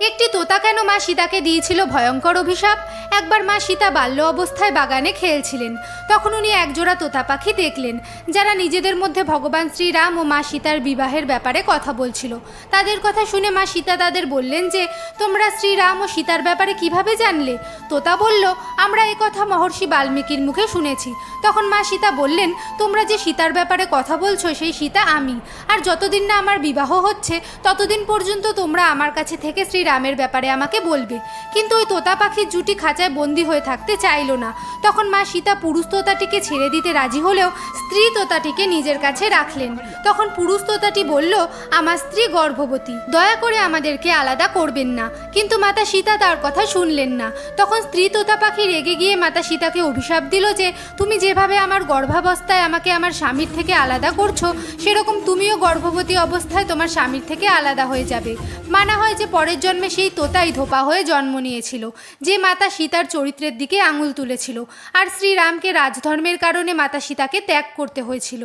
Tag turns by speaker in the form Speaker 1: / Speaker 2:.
Speaker 1: একটি তোতা কেন মা সীতাকে দিয়েছিল ভয়ঙ্কর অভিশাপ। একবার মা সীতা বাল্য অবস্থায় বাগানে খেলছিলেন, তখন উনি একজোড়া তোতা পাখি দেখলেন, যারা নিজেদের মধ্যে ভগবান শ্রীরাম ও মা সীতার বিবাহের ব্যাপারে কথা বলছিল। তাদের কথা শুনে মা সীতা তাদের বললেন যে, তোমরা শ্রীরাম ও সীতার ব্যাপারে কিভাবে জানলে? তোতা বলল, আমরা এ কথা মহর্ষি বাল্মীকির মুখে শুনেছি। তখন মা সীতা বললেন, তোমরা যে সীতার ব্যাপারে কথা বলছো সেই সীতা আমি, আর যতদিন না আমার বিবাহ হচ্ছে ততদিন পর্যন্ত তোমরা আমার কাছে থেকে শ্রীরামের ব্যাপারে আমাকে বলবে। কিন্তু ওই তোতা পাখির জুটি খাঁচায় বন্দি হয়ে থাকতে চাইল না। তখন মা সীতা পুরুষ তোতাটিকে ছেড়ে দিতে রাজি হলেও স্ত্রী তোতাটিকে নিজের কাছে রাখলেন। তখন পুরুষ তোতাটি বলল, আমার স্ত্রী গর্ভবতী, দয়া করে আমাদেরকে আলাদা করবেন না। কিন্তু মাতা সীতা তার কথা শুনলেন না। তখন স্ত্রী তোতা পাখি রেগে গিয়ে মাতা সীতাকে অভিশাপ দিল যে, তুমি যেভাবে আমার গর্ভাবস্থায় আমাকে আমার স্বামীর থেকে আলাদা করছো, সেরকম তুমিও গর্ভবতী অবস্থায় তোমার স্বামীর থেকে আলাদা হয়ে যাবে। মানা হয় যে পরের জন্মে সেই তোতাই ধোপা হয়ে জন্ম নিয়েছিল, যে মাতা সীতার চরিত্রের দিকে আঙুল তুলেছিল, আর শ্রীরামকে রাজধর্মের কারণে মাতা সীতাকে ত্যাগ করতে হয়েছিল।